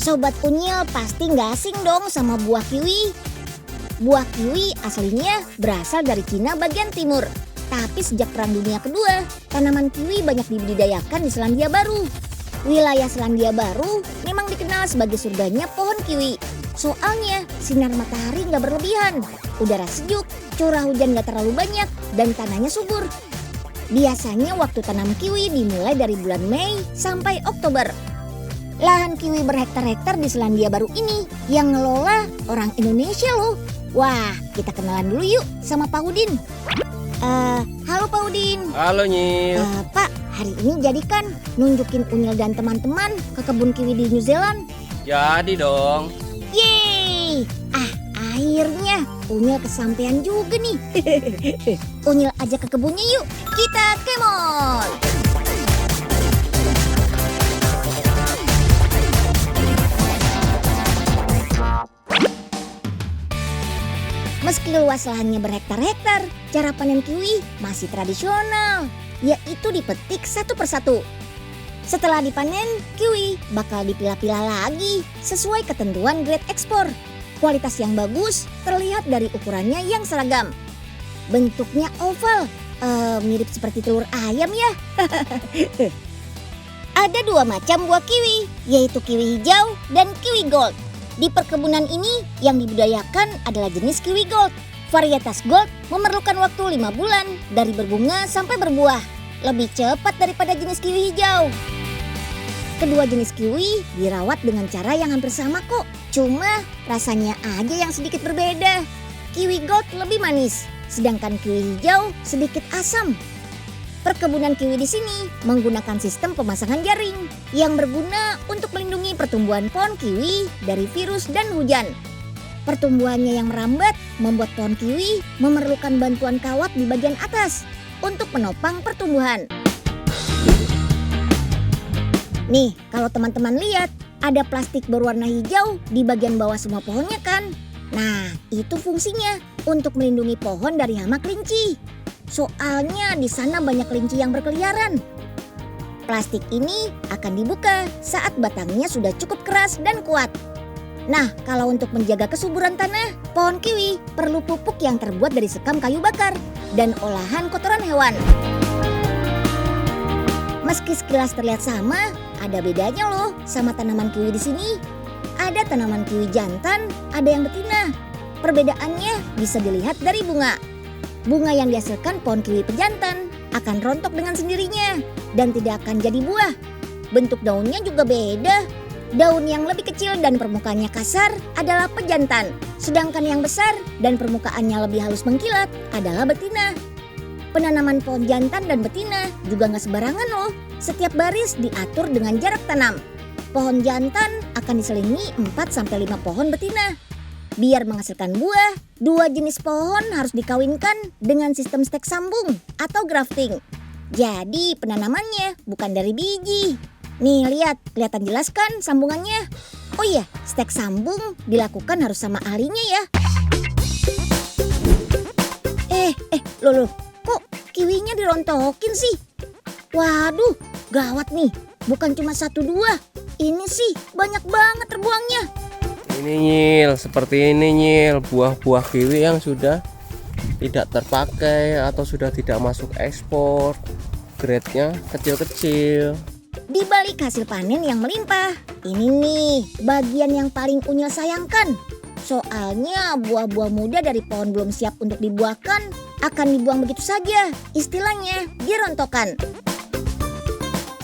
Sobat Unyil pasti nggak asing dong sama buah kiwi. Buah kiwi aslinya berasal dari Cina bagian timur. Tapi sejak Perang Dunia Kedua, tanaman kiwi banyak dibudidayakan di Selandia Baru. Wilayah Selandia Baru memang dikenal sebagai surganya pohon kiwi. Soalnya sinar matahari nggak berlebihan, udara sejuk, curah hujan nggak terlalu banyak, dan tanahnya subur. Biasanya waktu tanam kiwi dimulai dari bulan Mei sampai Oktober. Lahan kiwi berhektar-hektar di Selandia Baru ini yang ngelola orang Indonesia loh. Wah, kita kenalan dulu yuk sama Pak Udin. Halo Pak Udin. Halo Nyil. Pak, hari ini jadikan nunjukin Unyil dan teman-teman ke kebun kiwi di New Zealand. Jadi dong. Yeay! Akhirnya Unyil kesampean juga nih. Unyil ajak ke kebunnya yuk. Kita kemon. Meski luas lahannya berhektar-hektar, cara panen kiwi masih tradisional, yaitu dipetik satu persatu. Setelah dipanen, kiwi bakal dipilah-pilah lagi sesuai ketentuan grade ekspor. Kualitas yang bagus terlihat dari ukurannya yang seragam. Bentuknya oval, mirip seperti telur ayam ya. Ada dua macam buah kiwi, yaitu kiwi hijau dan kiwi gold. Di perkebunan ini yang dibudidayakan adalah jenis kiwi gold. Varietas gold memerlukan waktu 5 bulan dari berbunga sampai berbuah. Lebih cepat daripada jenis kiwi hijau. Kedua jenis kiwi dirawat dengan cara yang hampir sama kok. Cuma rasanya aja yang sedikit berbeda. Kiwi gold lebih manis, sedangkan kiwi hijau sedikit asam. Perkebunan kiwi di sini menggunakan sistem pemasangan jaring yang berguna untuk melindungi pertumbuhan pohon kiwi dari virus dan hujan. Pertumbuhannya yang merambat membuat pohon kiwi memerlukan bantuan kawat di bagian atas untuk menopang pertumbuhan. Nih, kalau teman-teman lihat, ada plastik berwarna hijau di bagian bawah semua pohonnya kan? Nah, itu fungsinya untuk melindungi pohon dari hama kelinci. Soalnya di sana banyak kelinci yang berkeliaran. Plastik ini akan dibuka saat batangnya sudah cukup keras dan kuat. Nah, kalau untuk menjaga kesuburan tanah, pohon kiwi perlu pupuk yang terbuat dari sekam kayu bakar dan olahan kotoran hewan. Meski sekilas terlihat sama, ada bedanya loh sama tanaman kiwi di sini. Ada tanaman kiwi jantan, ada yang betina. Perbedaannya bisa dilihat dari bunga. Bunga yang dihasilkan pohon kiwi pejantan akan rontok dengan sendirinya dan tidak akan jadi buah. Bentuk daunnya juga beda. Daun yang lebih kecil dan permukaannya kasar adalah pejantan. Sedangkan yang besar dan permukaannya lebih halus mengkilat adalah betina. Penanaman pohon jantan dan betina juga nggak sembarangan loh. Setiap baris diatur dengan jarak tanam. Pohon jantan akan diselingi 4-5 pohon betina. Biar menghasilkan buah, dua jenis pohon harus dikawinkan dengan sistem stek sambung atau grafting. Jadi penanamannya bukan dari biji. Nih lihat, kelihatan jelas kan sambungannya? Oh iya, stek sambung dilakukan harus sama ahlinya ya. Loh, kok kiwinya dirontokin sih? Waduh, gawat nih. Bukan cuma 1-2. Ini sih banyak banget terbuangnya. Ini Nyil, seperti ini Nyil, buah-buah kiwi yang sudah tidak terpakai atau sudah tidak masuk ekspor. Grade-nya kecil-kecil. Di balik hasil panen yang melimpah, ini nih bagian yang paling Unyil sayangkan. Soalnya buah-buah muda dari pohon belum siap untuk dibuahkan akan dibuang begitu saja. Istilahnya dirontokkan.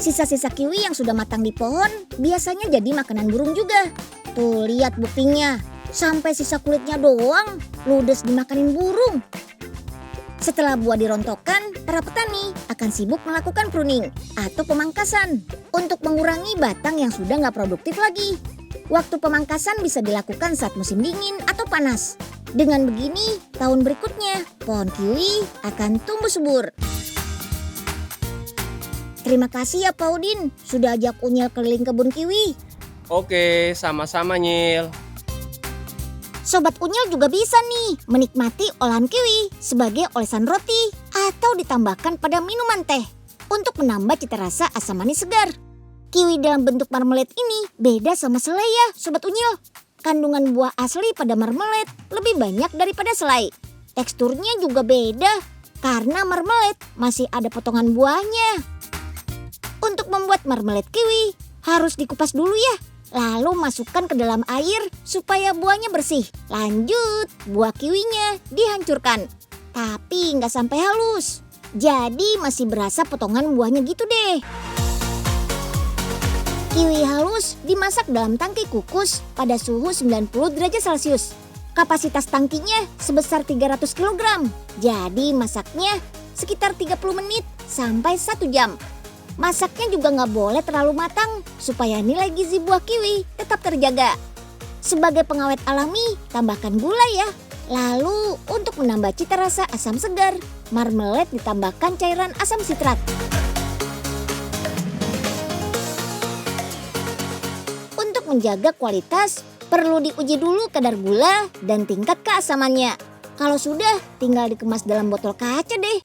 Sisa-sisa kiwi yang sudah matang di pohon biasanya jadi makanan burung juga. Tuh lihat buktinya, sampai sisa kulitnya doang ludes dimakanin burung. Setelah buah dirontokkan, para petani akan sibuk melakukan pruning atau pemangkasan untuk mengurangi batang yang sudah nggak produktif lagi. Waktu pemangkasan bisa dilakukan saat musim dingin atau panas. Dengan begini, tahun berikutnya pohon kiwi akan tumbuh subur. Terima kasih ya Pak Udin sudah ajak Unyil keliling kebun kiwi. Oke, sama-sama Nyil. Sobat Unyil juga bisa nih menikmati olahan kiwi sebagai olesan roti atau ditambahkan pada minuman teh untuk menambah cita rasa asam manis segar. Kiwi dalam bentuk marmelat ini beda sama selai ya, Sobat Unyil. Kandungan buah asli pada marmelat lebih banyak daripada selai. Teksturnya juga beda karena marmelat masih ada potongan buahnya. Untuk membuat marmelat kiwi harus dikupas dulu ya. Lalu masukkan ke dalam air supaya buahnya bersih. Lanjut, buah kiwinya dihancurkan. Tapi nggak sampai halus. Jadi masih berasa potongan buahnya gitu deh. Kiwi halus dimasak dalam tangki kukus pada suhu 90 derajat Celcius. Kapasitas tangkinya sebesar 300 kg. Jadi masaknya sekitar 30 menit sampai 1 jam. Masaknya juga nggak boleh terlalu matang supaya nilai gizi buah kiwi tetap terjaga. Sebagai pengawet alami, tambahkan gula ya. Lalu untuk menambah cita rasa asam segar, marmelat ditambahkan cairan asam sitrat. Untuk menjaga kualitas, perlu diuji dulu kadar gula dan tingkat keasamannya. Kalau sudah, tinggal dikemas dalam botol kaca deh.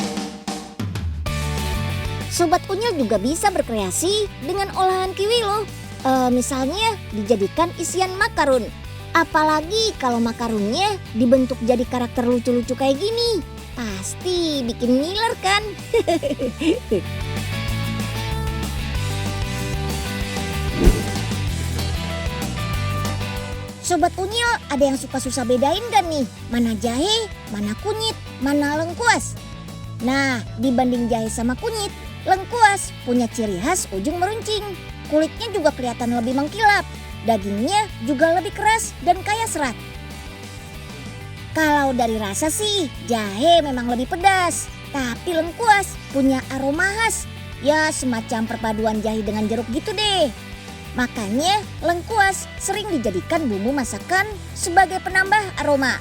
Sobat Unyil juga bisa berkreasi dengan olahan kiwi loh. Misalnya dijadikan isian makarun. Apalagi kalau makarunnya dibentuk jadi karakter lucu-lucu kayak gini. Pasti bikin ngiler kan? Sobat Unyil, ada yang suka susah bedain gak nih? Mana jahe, mana kunyit, mana lengkuas? Nah, dibanding jahe sama kunyit, lengkuas punya ciri khas ujung meruncing. Kulitnya juga kelihatan lebih mengkilap. Dagingnya juga lebih keras dan kaya serat. Kalau dari rasa sih, jahe memang lebih pedas. Tapi lengkuas punya aroma khas. Ya semacam perpaduan jahe dengan jeruk gitu deh. Makanya lengkuas sering dijadikan bumbu masakan sebagai penambah aroma.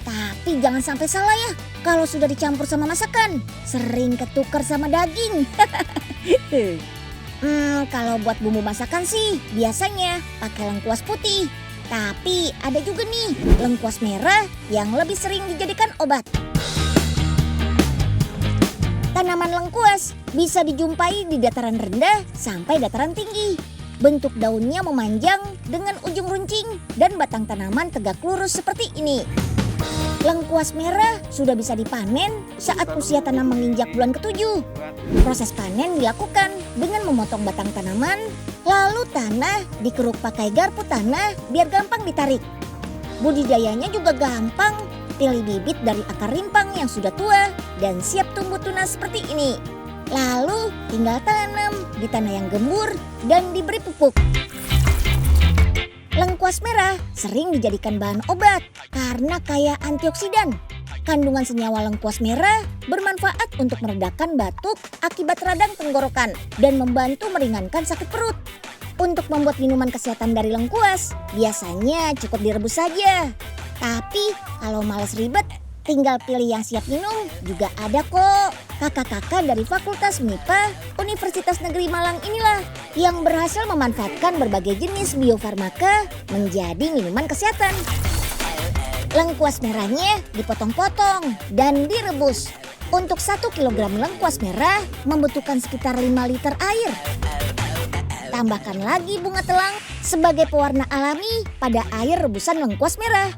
Tapi jangan sampai salah ya. Kalau sudah dicampur sama masakan, sering ketukar sama daging. Kalau buat bumbu masakan sih biasanya pakai lengkuas putih. Tapi ada juga nih lengkuas merah yang lebih sering dijadikan obat. Tanaman lengkuas bisa dijumpai di dataran rendah sampai dataran tinggi. Bentuk daunnya memanjang dengan ujung runcing dan batang tanaman tegak lurus seperti ini. Lengkuas merah sudah bisa dipanen saat usia tanam menginjak bulan ke-7. Proses panen dilakukan dengan memotong batang tanaman, lalu tanah dikeruk pakai garpu tanah biar gampang ditarik. Budidayanya juga gampang, pilih bibit dari akar rimpang yang sudah tua dan siap tumbuh tunas seperti ini. Lalu tinggal tanam di tanah yang gembur dan diberi pupuk. Lengkuas merah sering dijadikan bahan obat karena kaya antioksidan. Kandungan senyawa lengkuas merah bermanfaat untuk meredakan batuk akibat radang tenggorokan dan membantu meringankan sakit perut. Untuk membuat minuman kesehatan dari lengkuas, biasanya cukup direbus saja. Tapi kalau malas ribet, tinggal pilih yang siap minum juga ada kok. Kakak-kakak dari Fakultas MIPA Universitas Negeri Malang inilah yang berhasil memanfaatkan berbagai jenis biofarmaka menjadi minuman kesehatan. Lengkuas merahnya dipotong-potong dan direbus. Untuk 1 kg lengkuas merah membutuhkan sekitar 5 liter air. Tambahkan lagi bunga telang sebagai pewarna alami pada air rebusan lengkuas merah.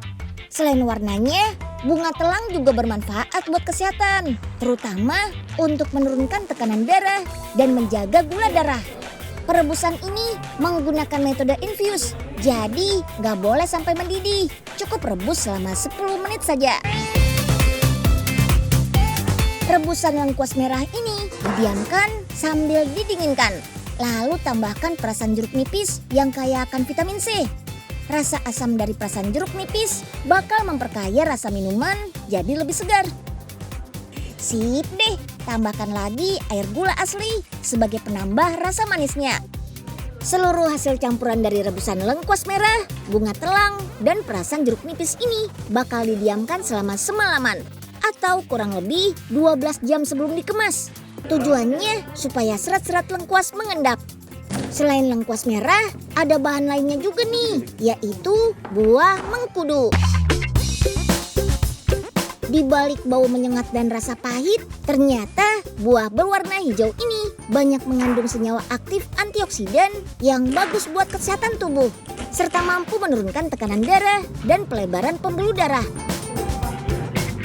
Selain warnanya, bunga telang juga bermanfaat buat kesehatan, terutama untuk menurunkan tekanan darah dan menjaga gula darah. Perebusan ini menggunakan metode infus, jadi nggak boleh sampai mendidih. Cukup rebus selama 10 menit saja. Rebusan lengkuas merah ini didiamkan sambil didinginkan. Lalu tambahkan perasan jeruk nipis yang kaya akan vitamin C. Rasa asam dari perasan jeruk nipis bakal memperkaya rasa minuman jadi lebih segar. Sip deh, tambahkan lagi air gula asli sebagai penambah rasa manisnya. Seluruh hasil campuran dari rebusan lengkuas merah, bunga telang, dan perasan jeruk nipis ini bakal didiamkan selama semalaman atau kurang lebih 12 jam sebelum dikemas. Tujuannya supaya serat-serat lengkuas mengendap. Selain lengkuas merah, ada bahan lainnya juga nih, yaitu buah mengkudu. Di balik bau menyengat dan rasa pahit, ternyata buah berwarna hijau ini banyak mengandung senyawa aktif antioksidan yang bagus buat kesehatan tubuh, serta mampu menurunkan tekanan darah dan pelebaran pembuluh darah.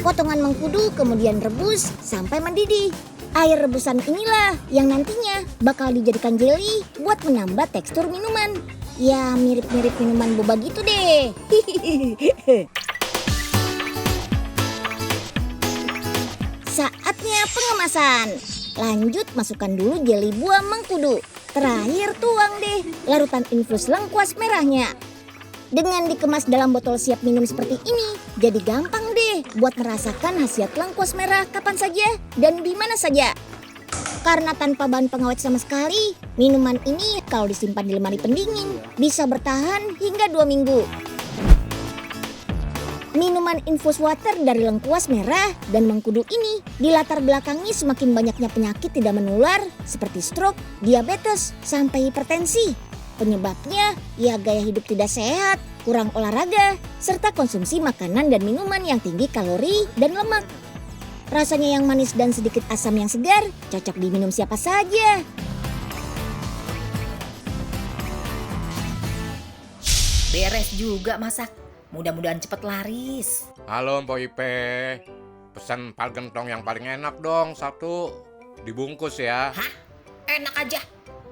Potongan mengkudu kemudian rebus sampai mendidih. Air rebusan inilah yang nantinya bakal dijadikan jelly buat menambah tekstur minuman. Ya mirip-mirip minuman boba gitu deh. Saatnya pengemasan. Lanjut masukkan dulu jelly buah mengkudu. Terakhir tuang deh larutan infus lengkuas merahnya. Dengan dikemas dalam botol siap minum seperti ini, jadi gampang deh buat merasakan khasiat lengkuas merah kapan saja dan di mana saja. Karena tanpa bahan pengawet sama sekali, minuman ini kalau disimpan di lemari pendingin bisa bertahan hingga 2 minggu. Minuman infus water dari lengkuas merah dan mengkudu ini dilatar belakangi semakin banyaknya penyakit tidak menular seperti stroke, diabetes, sampai hipertensi. Penyebabnya ya gaya hidup tidak sehat, kurang olahraga, serta konsumsi makanan dan minuman yang tinggi kalori dan lemak. Rasanya yang manis dan sedikit asam yang segar cocok diminum siapa saja. Beres juga masak. Mudah-mudahan cepet laris. Halo Mpok Ipe, pesan pal gentong yang paling enak dong, 1 dibungkus ya. Hah? Enak aja.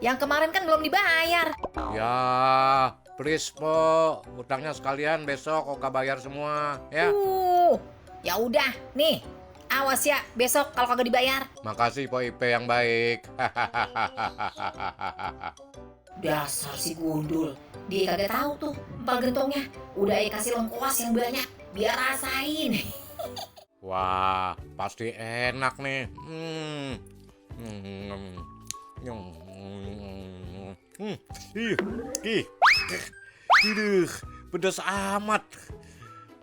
Yang kemarin kan belum dibayar. Ya, please Po, utangnya sekalian besok Oka bayar semua ya. Ya udah, nih. Awas ya, besok kalau kagak dibayar. Makasih Mpok Ipe yang baik. Dasar si gundul. Dia kagak tahu tuh empal gentongnya. Udah kasih lengkuas yang banyak biar rasain. Wah, pasti enak nih. Pedas amat.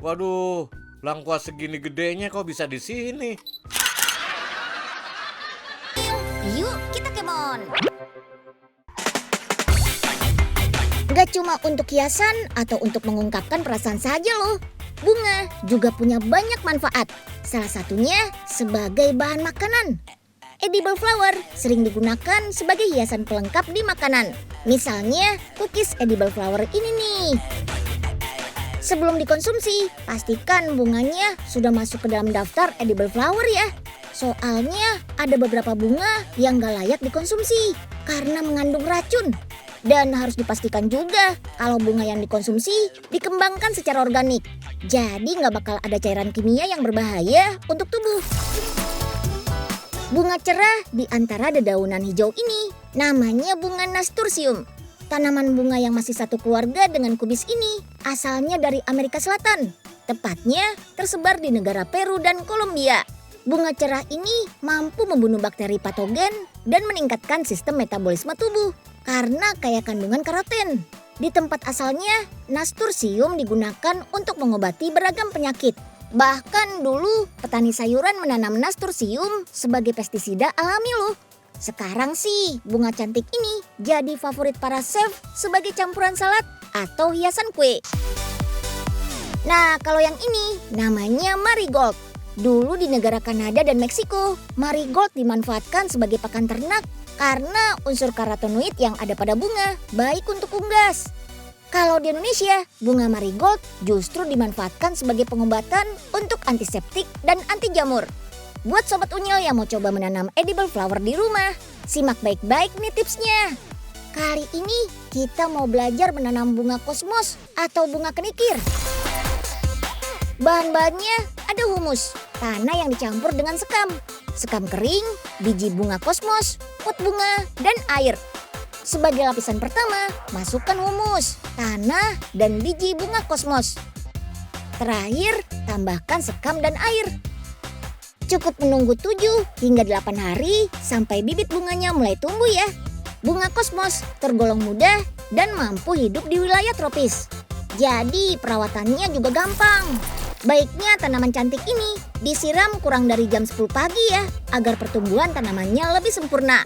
Waduh, lengkuas segini gedenya kok bisa di sini? Yuk kita kemon. Gak cuma untuk hiasan atau untuk mengungkapkan perasaan saja loh. Bunga juga punya banyak manfaat. Salah satunya sebagai bahan makanan. Edible flower sering digunakan sebagai hiasan pelengkap di makanan. Misalnya cookies edible flower ini nih. Sebelum dikonsumsi, pastikan bunganya sudah masuk ke dalam daftar edible flower ya. Soalnya ada beberapa bunga yang gak layak dikonsumsi karena mengandung racun. Dan harus dipastikan juga kalau bunga yang dikonsumsi dikembangkan secara organik. Jadi nggak bakal ada cairan kimia yang berbahaya untuk tubuh. Bunga cerah di antara dedaunan hijau ini namanya bunga nasturtium. Tanaman bunga yang masih satu keluarga dengan kubis ini asalnya dari Amerika Selatan. Tepatnya tersebar di negara Peru dan Kolombia. Bunga cerah ini mampu membunuh bakteri patogen dan meningkatkan sistem metabolisme tubuh karena kaya kandungan karoten. Di tempat asalnya, nasturtium digunakan untuk mengobati beragam penyakit. Bahkan dulu petani sayuran menanam nasturtium sebagai pestisida alami loh. Sekarang sih bunga cantik ini jadi favorit para chef sebagai campuran salad atau hiasan kue. Nah kalau yang ini namanya marigold. Dulu di negara Kanada dan Meksiko, marigold dimanfaatkan sebagai pakan ternak karena unsur karotenoid yang ada pada bunga baik untuk unggas. Kalau di Indonesia, bunga marigold justru dimanfaatkan sebagai pengobatan untuk antiseptik dan anti jamur. Buat sobat unyil yang mau coba menanam edible flower di rumah, simak baik-baik nih tipsnya. Kali ini kita mau belajar menanam bunga kosmos atau bunga kenikir. Bahan-bahannya ada humus, tanah yang dicampur dengan sekam kering, biji bunga kosmos, pot bunga, dan air. Sebagai lapisan pertama, masukkan humus, tanah, dan biji bunga kosmos. Terakhir, tambahkan sekam dan air. Cukup menunggu 7 hingga 8 hari sampai bibit bunganya mulai tumbuh ya. Bunga kosmos tergolong mudah dan mampu hidup di wilayah tropis. Jadi perawatannya juga gampang. Baiknya tanaman cantik ini disiram kurang dari jam 10 pagi ya, agar pertumbuhan tanamannya lebih sempurna.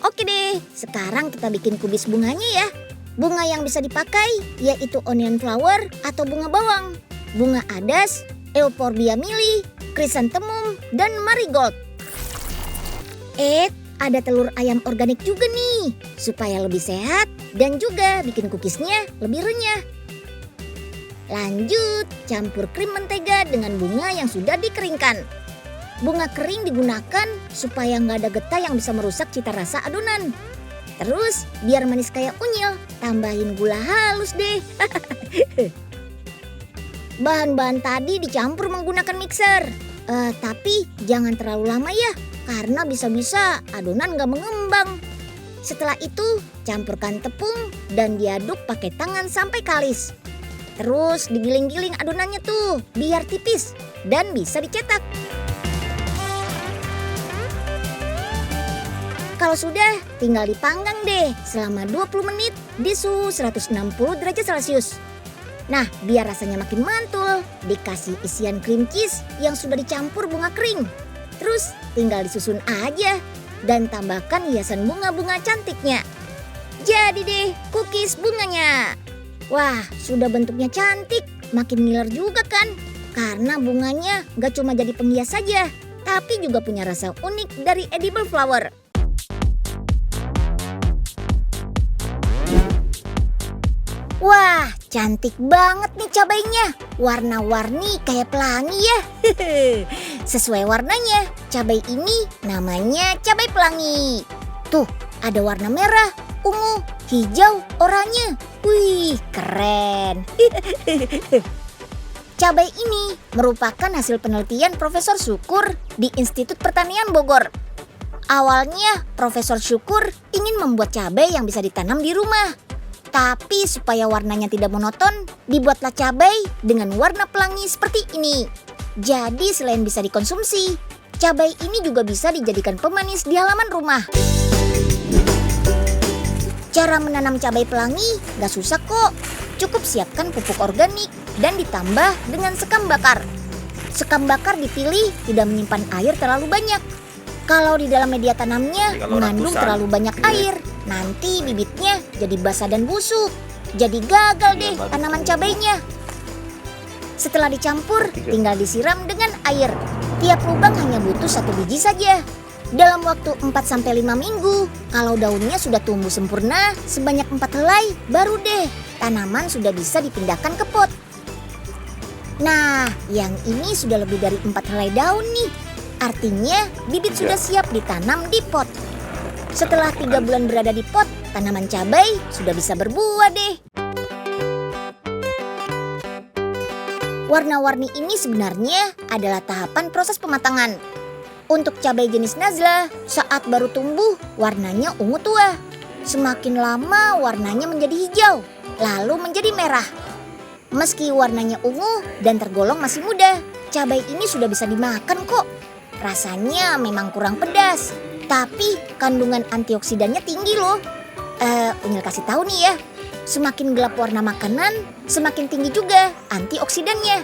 Oke deh, sekarang kita bikin kubis bunganya ya. Bunga yang bisa dipakai yaitu onion flower atau bunga bawang. bunga adas, Euphorbia mili, chrysanthemum, dan marigold. Ada telur ayam organik juga nih, supaya lebih sehat dan juga bikin cookiesnya lebih renyah. Lanjut, campur krim mentega dengan bunga yang sudah dikeringkan. Bunga kering digunakan supaya nggak ada getah yang bisa merusak cita rasa adonan. Terus, biar manis kayak unyil, tambahin gula halus deh. Bahan-bahan tadi dicampur menggunakan mixer. Tapi jangan terlalu lama ya, karena bisa-bisa adonan nggak mengembang. Setelah itu, campurkan tepung dan diaduk pakai tangan sampai kalis. Terus digiling-giling adonannya tuh, biar tipis dan bisa dicetak. Kalau sudah, tinggal dipanggang deh selama 20 menit di suhu 160 derajat Celcius. Nah, biar rasanya makin mantul, dikasih isian cream cheese yang sudah dicampur bunga kering. Terus tinggal disusun aja dan tambahkan hiasan bunga-bunga cantiknya. Jadi deh cookies bunganya. Wah, sudah bentuknya cantik, makin ngiler juga kan? Karena bunganya gak cuma jadi penghias saja, tapi juga punya rasa unik dari edible flower. Wah, cantik banget nih cabainya. Warna-warni kayak pelangi ya. Sesuai warnanya, cabai ini namanya cabai pelangi. Tuh, ada warna merah, ungu, hijau, oranye. Wih, keren. Cabai ini merupakan hasil penelitian Profesor Syukur di Institut Pertanian Bogor. Awalnya, Profesor Syukur ingin membuat cabai yang bisa ditanam di rumah. Tapi supaya warnanya tidak monoton, dibuatlah cabai dengan warna pelangi seperti ini. Jadi selain bisa dikonsumsi, cabai ini juga bisa dijadikan pemanis di halaman rumah. Cara menanam cabai pelangi gak susah kok. Cukup siapkan pupuk organik dan ditambah dengan sekam bakar. Sekam bakar dipilih tidak menyimpan air terlalu banyak. Kalau di dalam media tanamnya mengandung terlalu banyak air, nanti bibitnya jadi basah dan busuk. Jadi gagal deh tanaman cabainya. Setelah dicampur, tinggal disiram dengan air. Tiap lubang hanya butuh 1 biji saja. Dalam waktu 4-5 minggu, kalau daunnya sudah tumbuh sempurna sebanyak 4 helai, baru deh tanaman sudah bisa dipindahkan ke pot. Nah, yang ini sudah lebih dari 4 helai daun nih. Artinya bibit sudah siap ditanam di pot. Setelah 3 bulan berada di pot, tanaman cabai sudah bisa berbuah deh. Warna-warni ini sebenarnya adalah tahapan proses pematangan. Untuk cabai jenis Nazla, saat baru tumbuh, warnanya ungu tua. Semakin lama warnanya menjadi hijau, lalu menjadi merah. Meski warnanya ungu dan tergolong masih muda, cabai ini sudah bisa dimakan kok. Rasanya memang kurang pedas, tapi kandungan antioksidannya tinggi loh. Unyil kasih tahu nih ya, semakin gelap warna makanan, semakin tinggi juga antioksidannya.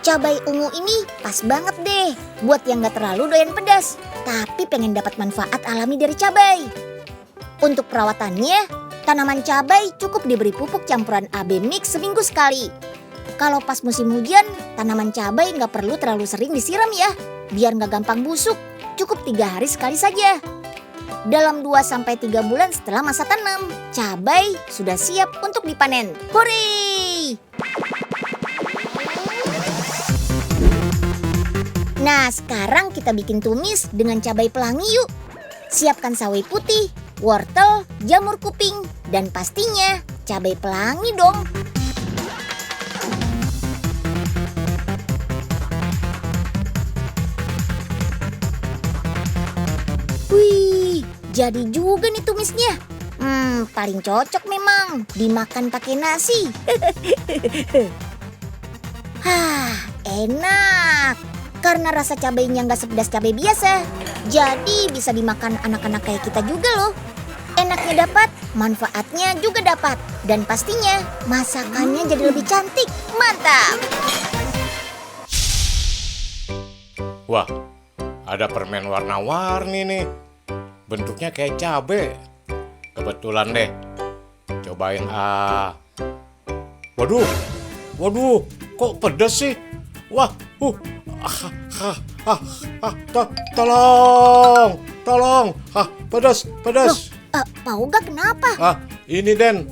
Cabai ungu ini pas banget deh buat yang gak terlalu doyan pedas, tapi pengen dapat manfaat alami dari cabai. Untuk perawatannya, tanaman cabai cukup diberi pupuk campuran AB mix seminggu sekali. Kalau pas musim hujan, tanaman cabai gak perlu terlalu sering disiram ya. Biar gak gampang busuk, cukup 3 hari sekali saja. Dalam 2-3 bulan setelah masa tanam, cabai sudah siap untuk dipanen. Hore! Nah, sekarang kita bikin tumis dengan cabai pelangi yuk. Siapkan sawi putih, wortel, jamur kuping, dan pastinya cabai pelangi dong. Wih, jadi juga nih tumisnya. Paling cocok memang dimakan pakai nasi. Enak. Karena rasa cabainya nggak sepedas cabai biasa, jadi bisa dimakan anak-anak kayak kita juga loh. Enaknya dapat, manfaatnya juga dapat, dan pastinya masakannya jadi lebih cantik. Mantap! Wah, ada permen warna-warni nih. Bentuknya kayak cabe. Kebetulan deh. Cobain ah. Waduh. kok pedes sih? Wah, tolong, pedes. Pak Oga kenapa? Ini Den,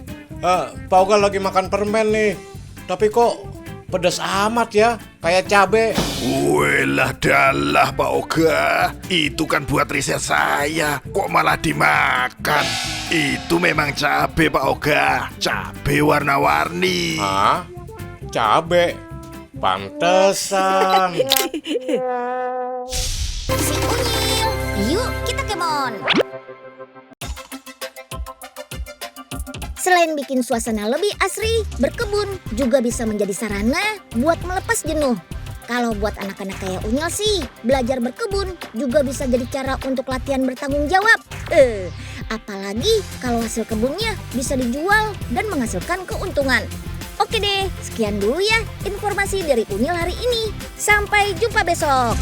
Pak Oga lagi makan permen nih, tapi kok pedes amat ya, kayak cabe. Welah dalah Pak Oga, itu kan buat riset saya, kok malah dimakan. Itu memang cabe Pak Oga, cabe warna-warni. Hah? Cabe? Pantesan. Si Unyil, yuk kita kemon. Selain bikin suasana lebih asri, berkebun juga bisa menjadi sarana buat melepas jenuh. Kalau buat anak-anak kayak Unyil sih, belajar berkebun juga bisa jadi cara untuk latihan bertanggung jawab. Apalagi kalau hasil kebunnya bisa dijual dan menghasilkan keuntungan. Oke deh, sekian dulu ya informasi dari Unyil hari ini. Sampai jumpa besok.